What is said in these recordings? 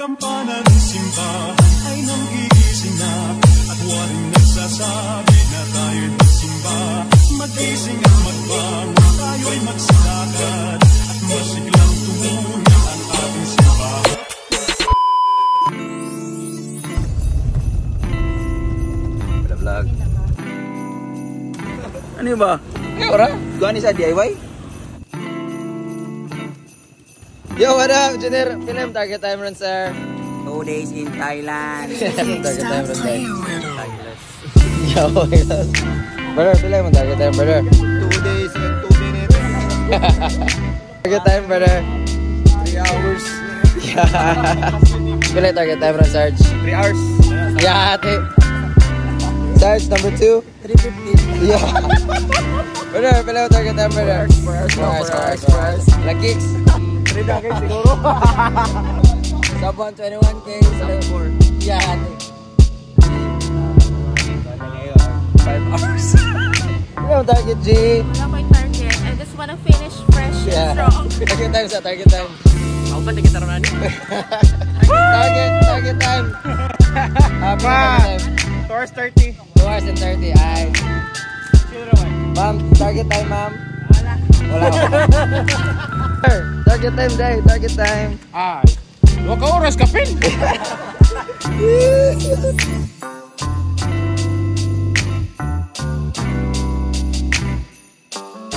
Kampanan ng simbahan ay nanggigising na, at waring nagsasabi na tayo'y magsimba. Magising at magbangon, tayo'y magsilakad, at masiglang tumunin ang ating simbahan. Vlog. Ano ba? Ora? Gani sa DIY? Yo, what up? Junior Film Target Time Run, sir. 2 days in Thailand. Target Time Run, sir. Yo, brother, pila mo target time, brother? 2 days and 2 minutes. Target time, brother. 3 hours. Yeah. Pila target time run, Sarge? 3 hours. Yeah, ate. Sarge, number 2. 3:50. Yeah. Brother, pila mo target time, brother? 4 hours. Like kicks. 3 days siguro. Sub 121K. Sub 4. Yeah, ate. 5 hours. Pila mo target, G? Wala ko yung target. I just wanna finish fresh and strong. Target time sa target time. Ako ba kita ron ani? Target time. Target time. 2 hours 30. 2 hours and 30. Ay. Ma'am, target time, ma'am. Wala. Target time, day. Target time. Ay. 2 ka oras ka pin.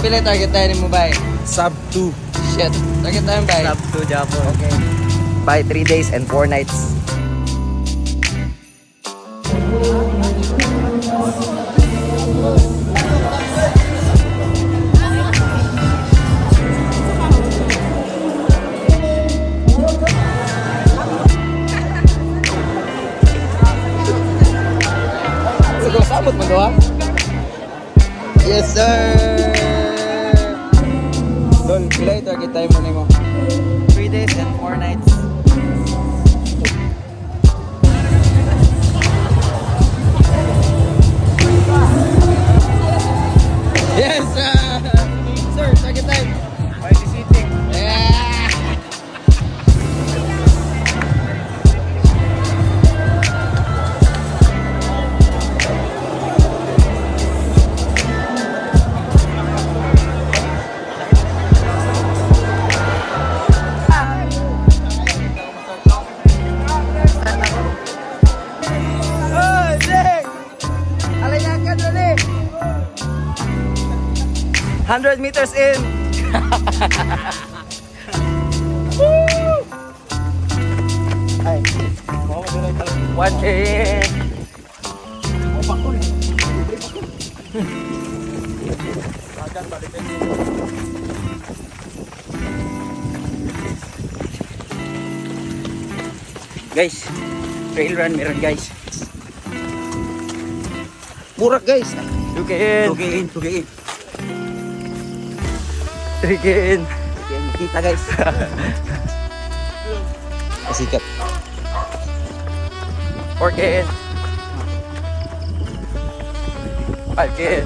Pila target time mo ba? Sub 2. Shit. Target time ba? Sub 2 Japon. Okay. By 3 days and 4 nights. Sabot mo doon? Yes, sir! Dol, pila yung target time mo nimo? 3 days and 4 nights. Yes, sir! Sir, target time! By the sitting. Yeah! Alayakan dali! 100 meters in. Ay. 1K in. Guys, trail run meron guys. Burak, guys! 2K in. 2K in. 2K in. 3K in. Kita guys. Pasikat. 4K in. 5K in.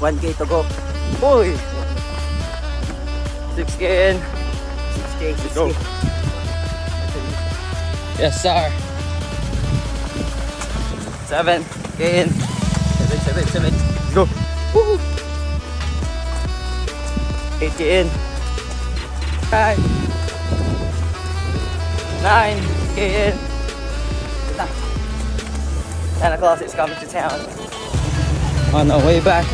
1K to go. Uy! 6K in. 6K. Let's go. Yes, sir! 7K in. 7. Go. Woo! 8K in. 5. 9K in. Santa Claus is coming to town. On our way back.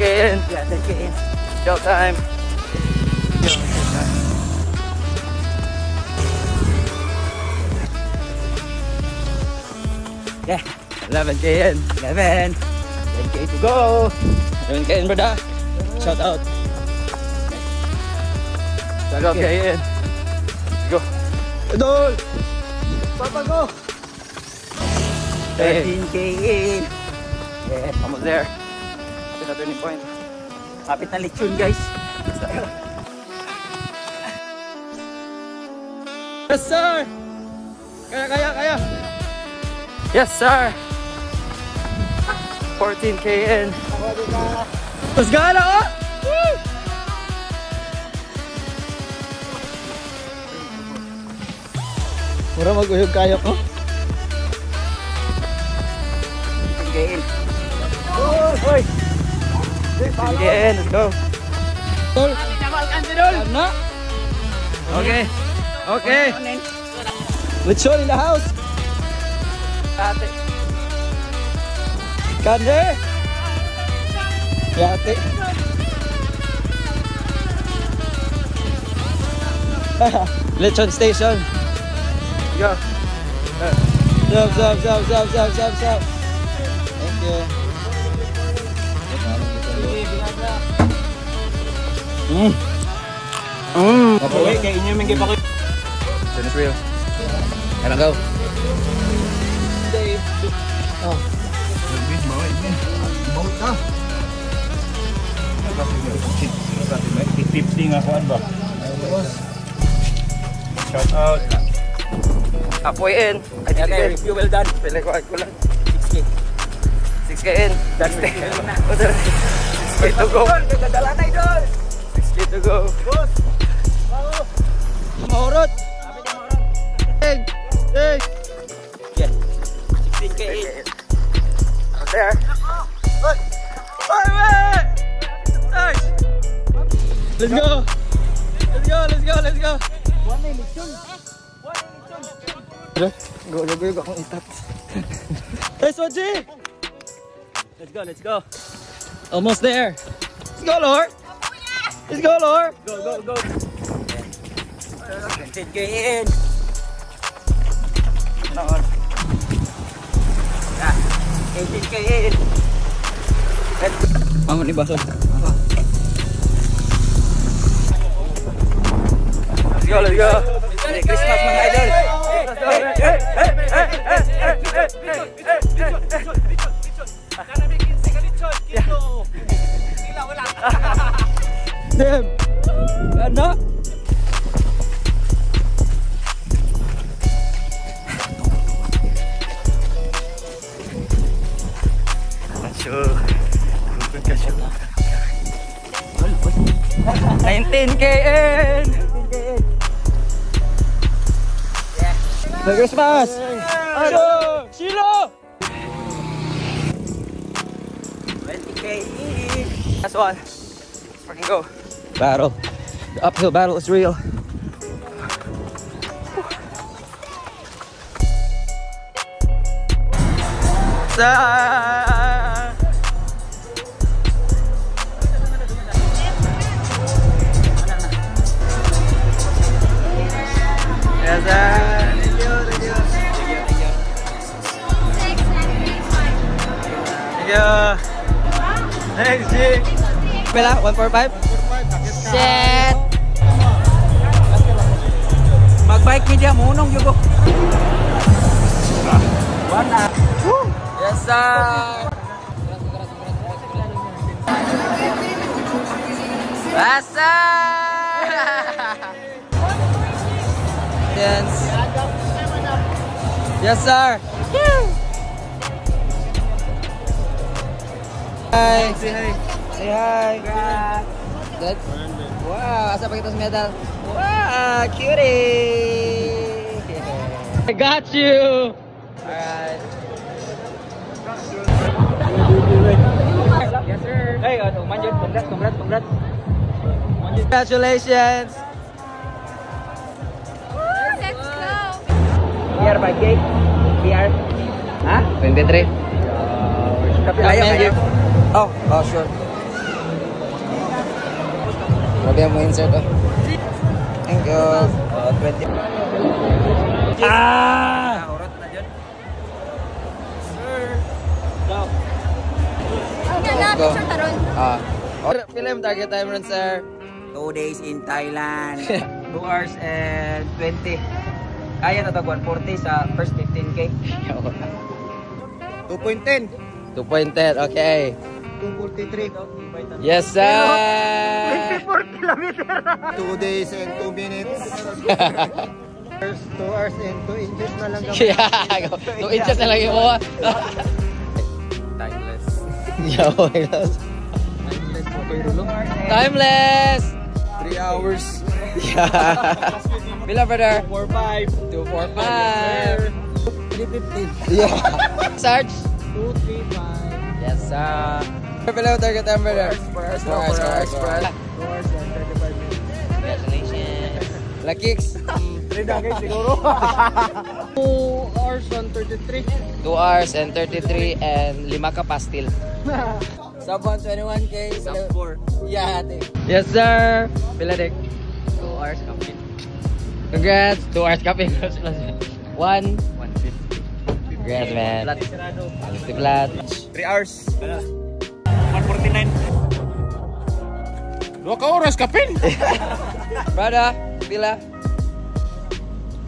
in. Yeah, 10K in. Show time. Yeah, 11K in. 11. 10K to go. 11K in, brother. Shout out. 12K in. Go. Idol! Papa, go! 13K in. Yeah, almost there. Kapit na turning point. Kapit na lechon, guys. Yes, sir! Kaya. Yes, sir. 14 kn. Mas gala, oh! Woo! Mura mag-uyog kayo ko. 15 kn. Hoy! 15 kn, let's go. Tol. Na. Okay. Lechon in the house. Ate. Kande. Yate. Lechon station. Go. Zap. Thank you. Okay, kaya inyo may gipa ko. Finish real. Can I go? Oh. Tips nga ako ba? Shout out. Apoy in. Okay, review well done. Pwede ko lang. 6K. 6K in. That's the 6K to go. 6K to go. Mahurot. Hey. Yeah. 16K in. Out there. Let's go. Go akong itat. Hey, Soji! Let's go. Almost there. Let's go, Lord. Go. 10K in. On. 18K in. Aman ni Baso. Let's go. Merry Christmas mga idol. Damn. Ano? Sure. 19K in. Merry Christmas! Shilo! 20K in. Last one. Let's fucking go. Battle. The uphill battle is real. Yes, sir. Thanks, G. Pila? 145? Shit. Magbike media munong yugo. Yes, sir. Yes, sir. Yes, sir. Hi. Say hi. Say hi. Good. Wow, asa pa kita sa medal? Wow, cutie. I got you. Alright. Yes, sir. Hey, manjut. Congrats. Congratulations. Let's go. PR 5K. PR. Ha? 23. Ayaw. Oh, sure. Grabe mo insert oh. Thank you. 20. Urot na dyan. Sir. Go. Ganda, go. picture taron. Film target time run, sir. 2 days in Thailand. 2 hours and 20. Kaya na ito 140 sa first 15K. 2.10. 2.10, okay. 243. Yes, sir. 24 kilometer. 2 days and 2 minutes. First 2 hours and 2 inches na lang kami. Yeah, 2 inches na lang yung mo. Timeless. Yo, Timeless! 3 hours. Yeah. Pila, brother? 4-5. 245. 350. Yeah. Sarge? 235. Yes, sir. Pila yung target time, brother? 4 hours. 2 hours and 35 minutes. Congratulations. La kicks. 3 na guys, siguro. 2 hours and 33. 2 hours and 33 and 5 ka pastil. Sub 121K. Sub 4. Yeah, ate. Yes, sir. Pila, Dick? 2 hours kapin. Congrats. 2 hours kapin. 1. 150. Congrats, man. Flat. 50 flat. 3 hours. 149. 2 ka oras kapin. Brother, pila?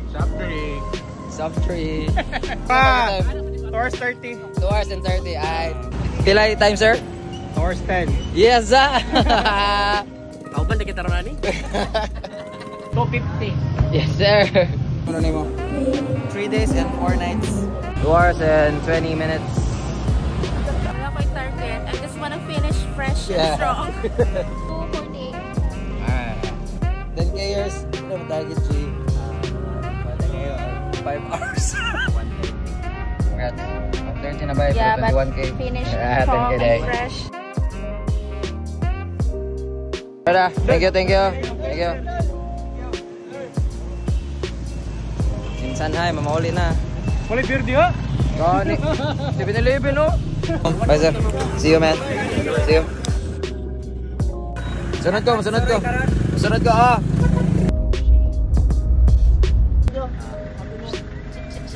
Something. Sub 3. 2 hours 30. 2 hours and 30. Ay. Pila yung time, sir? 2 hours 10. Yes, sir. Ako ba na kita rin? 250. Yes, sir. Ano name mo? 3 days and 4 nights. 2 hours and 20 minutes. Wala ko yung target. I just wanna finish fresh Yeah. and strong. 248. Alright. 10K years. Ano mo target, G? 5 hours. Congrats. 30 na ba? Yeah, but 21K. finish Ah, strong 10K day. and fresh. Brother, thank you, thank you. Thank you. Insan hai, mamauli na. Wala beer dia? Gani. 7-Eleven, no? Bye, sir. See you, man. See you. Sunod ko, sunod ko. Sunod ko, ah.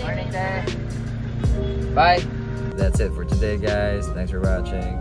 Morning, sir. Bye. That's it for today, guys. Thanks for watching.